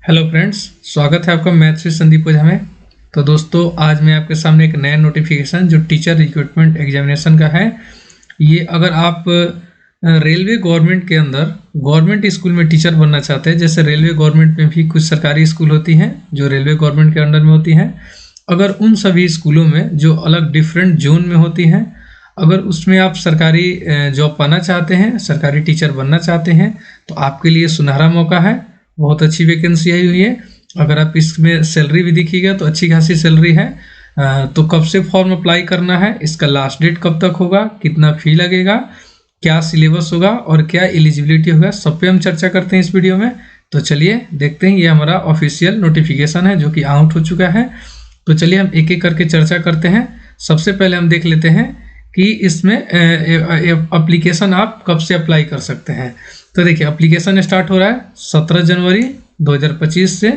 Hello friends, स्वागत है आपका मैथ्स विद संदीप ओझा में। तो दोस्तों, आज मैं आपके सामने एक नया नोटिफिकेशन जो टीचर रिक्रूटमेंट एग्जामिनेशन का है। ये अगर आप रेलवे गवर्नमेंट के अंदर गवर्नमेंट स्कूल में टीचर बनना चाहते हैं, जैसे रेलवे गवर्नमेंट में भी कुछ सरकारी स्कूल होती हैं जो रेलवे गवर्नमेंट के अंडर में होती हैं, अगर उन सभी स्कूलों में जो अलग डिफरेंट जोन में होती हैं, अगर उसमें आप सरकारी जॉब पाना चाहते हैं, सरकारी टीचर बनना चाहते हैं, तो आपके लिए सुनहरा मौका है। बहुत अच्छी वैकेंसी आई हुई है। अगर आप इसमें सैलरी भी देखिएगा तो अच्छी खासी सैलरी है। तो कब से फॉर्म अप्लाई करना है, इसका लास्ट डेट कब तक होगा, कितना फी लगेगा, क्या सिलेबस होगा और क्या एलिजिबिलिटी होगा, सब पे हम चर्चा करते हैं इस वीडियो में। तो चलिए देखते हैं। ये हमारा ऑफिशियल नोटिफिकेशन है जो कि आउट हो चुका है। तो चलिए हम एक एक करके चर्चा करते हैं। सबसे पहले हम देख लेते हैं कि इसमें एप्लीकेशन आप कब से अप्लाई कर सकते हैं। तो देखिए, एप्लीकेशन स्टार्ट हो रहा है 17 जनवरी 2025 से,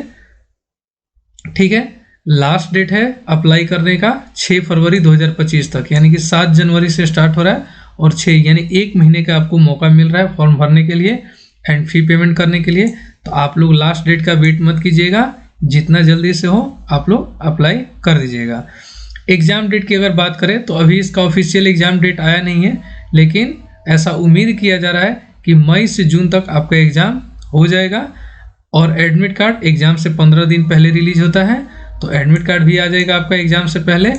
ठीक है। लास्ट डेट है अप्लाई करने का 6 फरवरी 2025 तक, यानी कि 7 जनवरी से स्टार्ट हो रहा है और 6 यानी 1 महीने का आपको मौका मिल रहा है फॉर्म भरने के लिए एंड फी पेमेंट करने के लिए। तो आप लोग लास्ट डेट का वेट मत कीजिएगा, जितना जल्दी से हो आप लोग अप्लाई कर दीजिएगा। एग्ज़ाम डेट की अगर बात करें तो अभी इसका ऑफिशियल एग्ज़ाम डेट आया नहीं है, लेकिन ऐसा उम्मीद किया जा रहा है कि मई से जून तक आपका एग्ज़ाम हो जाएगा। और एडमिट कार्ड एग्ज़ाम से 15 दिन पहले रिलीज होता है, तो एडमिट कार्ड भी आ जाएगा आपका एग्ज़ाम से पहले।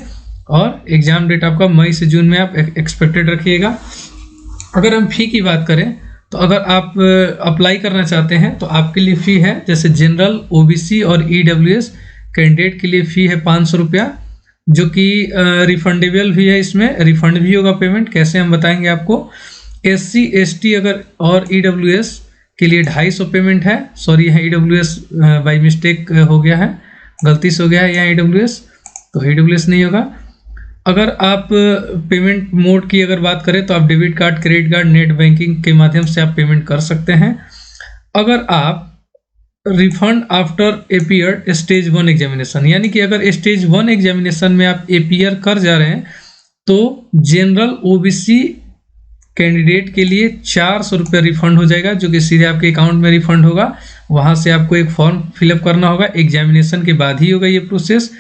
और एग्ज़ाम डेट आपका मई से जून में आप एक्सपेक्टेड रखिएगा। अगर हम फ़ी की बात करें तो अगर आप अप्लाई करना चाहते हैं तो आपके लिए फ़ी है, जैसे जनरल, ओबीसी और ईडब्ल्यूएस कैंडिडेट के लिए फ़ी है 500 रुपया, जो कि रिफंडेबल भी है। इसमें रिफंड भी होगा पेमेंट, कैसे हम बताएंगे आपको। एससी एसटी अगर और ईडब्ल्यूएस के लिए 250 पेमेंट है। सॉरी, यहाँ ईडब्ल्यूएस बाय मिस्टेक हो गया है, गलती से हो गया है यहाँ ईडब्ल्यूएस, तो ईडब्ल्यूएस नहीं होगा। अगर आप पेमेंट मोड की अगर बात करें तो आप debit card, credit card, net banking के माध्यम से आप पेमेंट कर सकते हैं। अगर आप refund after appear stage 1 examination, यानी कि अगर स्टेज 1 एग्जामिनेशन में आप एपियर कर जा रहे हैं तो जनरल ओबीसी कैंडिडेट के लिए 400 रुपये रिफंड हो जाएगा, जो कि सीधे आपके अकाउंट में रिफंड होगा। वहाँ से आपको एक फॉर्म फिलअप करना होगा, एग्जामिनेशन के बाद ही होगा ये प्रोसेस।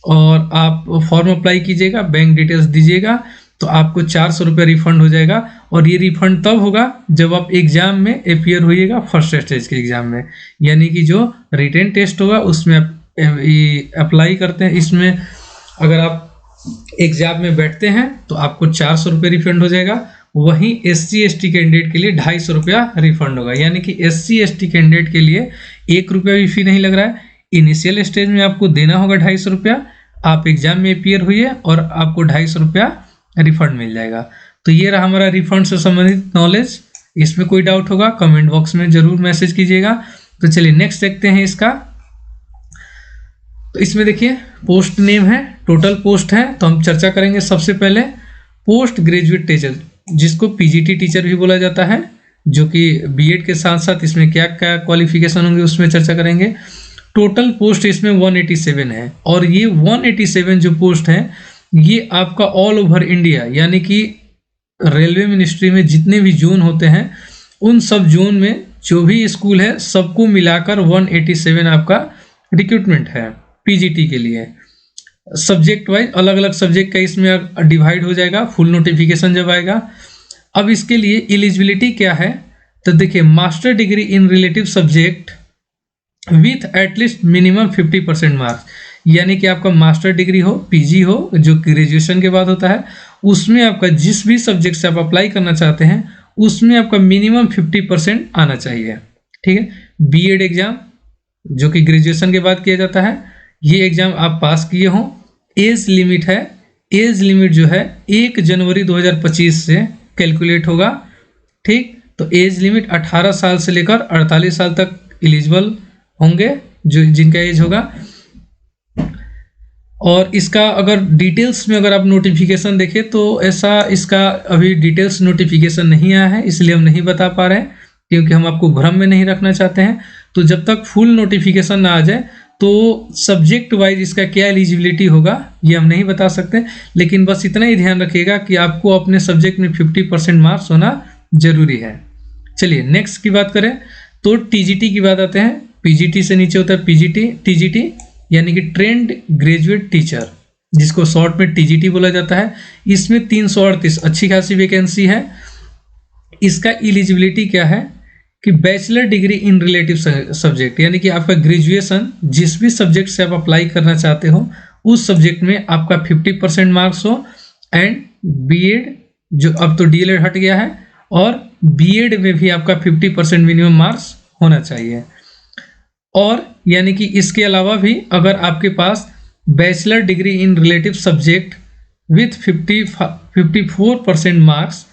और आप फॉर्म अप्लाई कीजिएगा, बैंक डिटेल्स दीजिएगा, तो आपको 400 रुपये रिफंड हो जाएगा। और ये रिफंड तब होगा जब आप एग्ज़ाम में अपियर होइएगा फर्स्ट स्टेज के एग्ज़ाम में, यानी कि जो रिटन टेस्ट होगा उसमें आप अप्लाई करते हैं। इसमें अगर आप एग्ज़ाम में बैठते हैं तो आपको 400 रुपये रिफंड हो जाएगा। वहीं एससी एसटी कैंडिडेट के लिए 250 रुपया रिफंड होगा, यानी कि एससी एसटी कैंडिडेट के लिए 1 रुपया भी फी नहीं लग रहा है। इनिशियल स्टेज में आपको देना होगा 250 रुपया, आप एग्जाम में अपियर हुई और आपको 250 रुपया रिफंड मिल जाएगा। तो ये रहा हमारा रिफंड से संबंधित नॉलेज। इसमें कोई डाउट होगा कमेंट बॉक्स में जरूर मैसेज कीजिएगा। तो चलिए नेक्स्ट देखते हैं इसका। तो इसमें देखिए पोस्ट नेम है, टोटल पोस्ट है, तो हम चर्चा करेंगे सबसे पहले पोस्ट ग्रेजुएट टीचर, जिसको पीजीटी टीचर भी बोला जाता है, जो कि बीएड के साथ साथ इसमें क्या क्या क्वालिफिकेशन होंगे उसमें चर्चा करेंगे। टोटल पोस्ट इसमें 187 है, और ये 187 जो पोस्ट है ये आपका ऑल ओवर इंडिया, यानी कि रेलवे मिनिस्ट्री में जितने भी जोन होते हैं उन सब जोन में जो भी स्कूल है सबको मिलाकर 187 आपका रिक्रूटमेंट है पीजीटी के लिए। सब्जेक्ट वाइज अलग अलग सब्जेक्ट का इसमें डिवाइड हो जाएगा फुल नोटिफिकेशन जब आएगा। अब इसके लिए एलिजिबिलिटी क्या है, तो देखिए master degree in relative subject with at least minimum 50% marks, यानी कि आपका मास्टर डिग्री हो, पीजी हो, जो ग्रेजुएशन के बाद होता है, उसमें आपका जिस भी सब्जेक्ट से आप अप्लाई करना चाहते हैं उसमें आपका मिनिमम 50% आना चाहिए, ठीक है। बीएड एग्जाम जो कि ग्रेजुएशन के बाद किया जाता है, ये एग्जाम आप पास किए हों। एज लिमिट है, एज लिमिट जो है 1 जनवरी 2025 से कैलकुलेट होगा, ठीक। तो एज लिमिट 18 साल से लेकर 48 साल तक एलिजिबल होंगे जो जिनका एज होगा। और इसका अगर डिटेल्स में अगर आप नोटिफिकेशन देखें तो ऐसा इसका अभी डिटेल्स नोटिफिकेशन नहीं आया है, इसलिए हम नहीं बता पा रहे हैं, क्योंकि हम आपको भ्रम में नहीं रखना चाहते हैं। तो जब तक फुल नोटिफिकेशन ना आ जाए तो सब्जेक्ट वाइज इसका क्या एलिजिबिलिटी होगा ये हम नहीं बता सकते, लेकिन बस इतना ही ध्यान रखिएगा कि आपको अपने सब्जेक्ट में 50% मार्क्स होना जरूरी है। चलिए नेक्स्ट की बात करें तो टीजीटी की बात आते हैं। पीजीटी से नीचे होता है पीजीटी टीजीटी, यानी कि ट्रेंड ग्रेजुएट टीचर, जिसको शॉर्ट में टीजीटी बोला जाता है। इसमें 338 अच्छी खासी वैकेंसी है। इसका एलिजिबिलिटी क्या है कि bachelor degree in relative subject, यानी कि आपका ग्रेजुएशन जिस भी सब्जेक्ट से आप अप्लाई करना चाहते हो उस सब्जेक्ट में आपका 50% मार्क्स हो, एंड बीएड, जो अब तो डीएलएड हट गया है, और बीएड में भी आपका 50% मिनिमम मार्क्स होना चाहिए। और यानी कि इसके अलावा भी अगर आपके पास bachelor degree in relative subject with 54% marks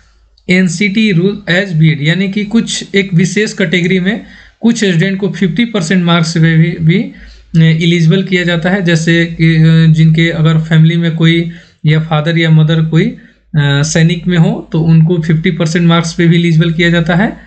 NCT rule as B Ed, यानी कि कुछ एक विशेष कैटेगरी में कुछ स्टूडेंट को 50% मार्क्स में भी एलिजिबल किया जाता है, जैसे कि जिनके अगर फैमिली में कोई या फादर या मदर कोई सैनिक में हो तो उनको 50% मार्क्स पे भी एलिजिबल किया जाता है।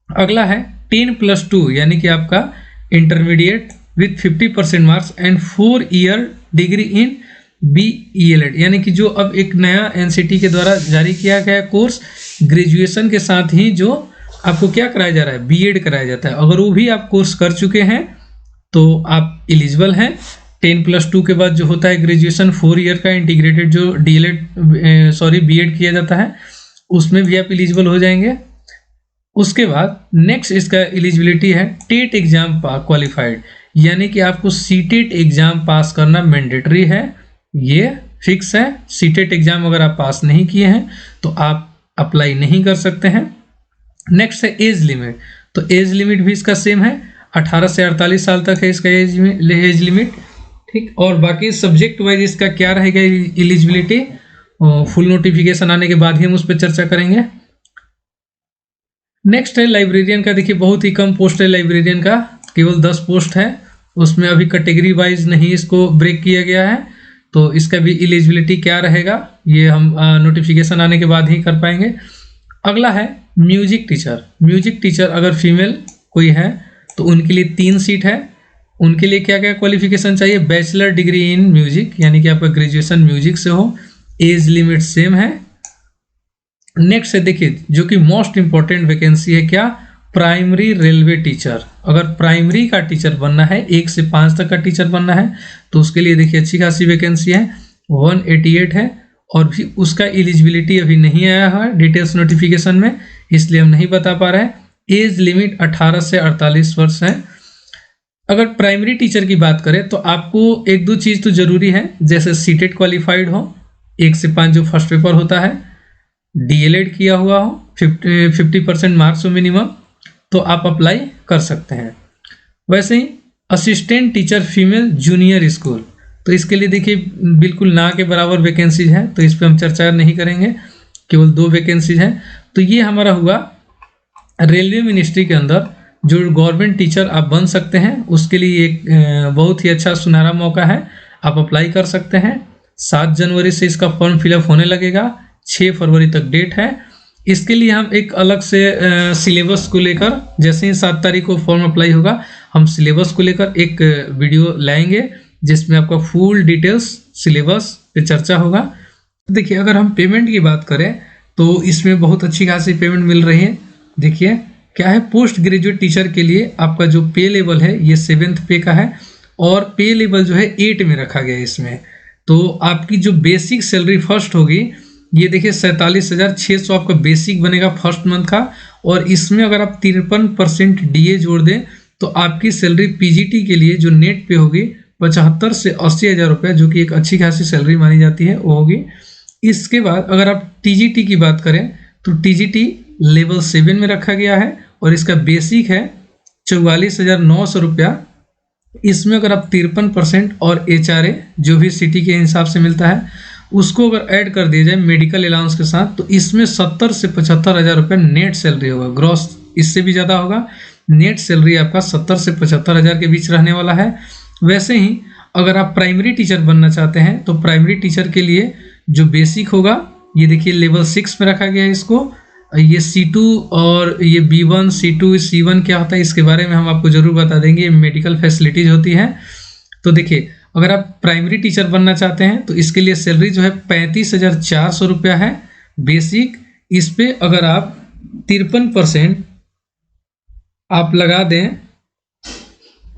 अगला है 10+2, यानी कि आपका intermediate with 50% marks and 4 year degree in B El Ed, यानी कि जो अब एक नया एनसीटी के द्वारा जारी किया गया कोर्स, ग्रेजुएशन के साथ ही जो आपको क्या कराया जा रहा है, बीएड कराया जाता है। अगर वो भी आप कोर्स कर चुके हैं तो आप एलिजिबल हैं। 10+2 के बाद जो होता है ग्रेजुएशन 4 ईयर का इंटीग्रेटेड जो बीएड किया जाता है, उसमें भी आप एलिजिबल हो जाएंगे। उसके बाद नेक्स्ट इसका एलिजिबिलिटी है टेट एग्जाम क्वालिफाइड, यानी कि आपको सीटेट एग्जाम पास करना मैंडेटरी है, ये फिक्स है। सीटेट एग्जाम अगर आप पास नहीं किए हैं तो आप अप्लाई नहीं कर सकते हैं। नेक्स्ट है एज लिमिट, तो एज लिमिट भी इसका सेम है, 18 से 48 साल तक है इसका एज लिमिट, ठीक। और बाकी सब्जेक्ट वाइज इसका क्या रहेगा एलिजिबिलिटी, फुल नोटिफिकेशन आने के बाद ही हम उस पर चर्चा करेंगे। नेक्स्ट है लाइब्रेरियन का, देखिए बहुत ही कम पोस्ट है लाइब्रेरियन का, केवल 10 पोस्ट है, उसमें अभी कैटेगरी वाइज नहीं इसको ब्रेक किया गया है, तो इसका भी एलिजिबिलिटी क्या रहेगा ये हम नोटिफिकेशन आने के बाद ही कर पाएंगे। अगला है म्यूजिक टीचर। म्यूजिक टीचर अगर फीमेल कोई है तो उनके लिए 3 सीट है। उनके लिए क्या क्या क्वालिफिकेशन चाहिए, बैचलर डिग्री इन म्यूजिक, यानी कि आपका ग्रेजुएशन म्यूजिक से हो, एज लिमिट सेम है। नेक्स्ट है देखिए जो कि मोस्ट इंपॉर्टेंट वैकेंसी है क्या, प्राइमरी रेलवे टीचर। अगर प्राइमरी का टीचर बनना है, 1 से 5 तक का टीचर बनना है, तो उसके लिए देखिए अच्छी खासी वैकेंसी है, 188 है, और भी उसका एलिजिबिलिटी अभी नहीं आया है डिटेल्स नोटिफिकेशन में, इसलिए हम नहीं बता पा रहे हैं। एज लिमिट 18 से 48 वर्ष है। अगर प्राइमरी टीचर की बात करें तो आपको 1-2 चीज़ तो जरूरी है, जैसे सीटेट क्वालिफाइड हो, 1 से 5 जो फर्स्ट पेपर होता है, डीएलएड किया हुआ हो, 50% मार्क्स हो मिनिमम, तो आप अप्लाई कर सकते हैं। वैसे ही assistant teacher female junior school, तो इसके लिए देखिए बिल्कुल ना के बराबर वैकेंसीज है, तो इस पर हम चर्चा नहीं करेंगे, केवल 2 वैकेंसीज हैं। तो ये हमारा हुआ रेलवे मिनिस्ट्री के अंदर जो गवर्नमेंट टीचर आप बन सकते हैं, उसके लिए एक बहुत ही अच्छा सुनहरा मौका है, आप अप्लाई कर सकते हैं। 7 जनवरी से इसका फॉर्म फिलअप होने लगेगा, 6 फरवरी तक डेट है। इसके लिए हम एक अलग से सिलेबस को लेकर, जैसे ही 7 तारीख को फॉर्म अप्लाई होगा, हम सिलेबस को लेकर एक वीडियो लाएंगे जिसमें आपका फुल डिटेल्स सिलेबस पे चर्चा होगा। देखिए अगर हम पेमेंट की बात करें तो इसमें बहुत अच्छी खासी पेमेंट मिल रही है। देखिए क्या है, पोस्ट ग्रेजुएट टीचर के लिए आपका जो पे लेवल है ये 7th पे का है, और पे लेवल जो है 8 में रखा गया है इसमें। तो आपकी जो बेसिक सैलरी फर्स्ट होगी, ये देखिए 47,600 आपका बेसिक बनेगा फर्स्ट मंथ का, और इसमें अगर आप 53% डीए जोड़ दें तो आपकी सैलरी पीजीटी के लिए जो नेट पे होगी 75 से 80 हज़ार रुपये, जो कि एक अच्छी खासी सैलरी मानी जाती है, वो होगी। इसके बाद अगर आप टीजीटी की बात करें तो टीजीटी लेवल 7 में रखा गया है, और इसका बेसिक है 44,900 रुपया। इसमें अगर आप 53% और एचआरए जो भी सिटी के हिसाब से मिलता है उसको अगर ऐड कर दिया जाए मेडिकल अलाउंस के साथ, तो इसमें 70 से 75 हज़ार रुपये नेट सैलरी होगा। ग्रॉस इससे भी ज़्यादा होगा, नेट सैलरी आपका 70 से 75 हज़ार के बीच रहने वाला है। वैसे ही अगर आप प्राइमरी टीचर बनना चाहते हैं तो प्राइमरी टीचर के लिए जो बेसिक होगा, ये देखिए लेवल 6 में रखा गया है इसको। ये C2 और ये B1, C2, C1 क्या होता है इसके बारे में हम आपको जरूर बता देंगे, मेडिकल फैसिलिटीज होती हैं। तो देखिए अगर आप प्राइमरी टीचर बनना चाहते हैं तो इसके लिए सैलरी जो है 35,400 रुपया है बेसिक। इस पे अगर आप 53% आप लगा दें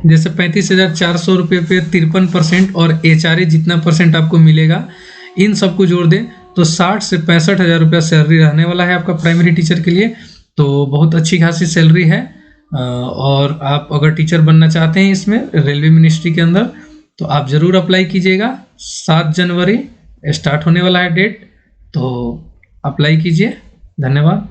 जैसे 35,400 रुपये पे 53% और HRA जितना परसेंट आपको मिलेगा, इन सबको जोड़ दें तो 60 से 65,000 रुपया सैलरी रहने वाला है आपका प्राइमरी टीचर के लिए। तो बहुत अच्छी खासी सैलरी है। और आप अगर टीचर बनना चाहते हैं इसमें रेलवे मिनिस्ट्री के अंदर, तो आप ज़रूर अप्लाई कीजिएगा। 7 जनवरी स्टार्ट होने वाला है डेट, तो अप्लाई कीजिए। धन्यवाद।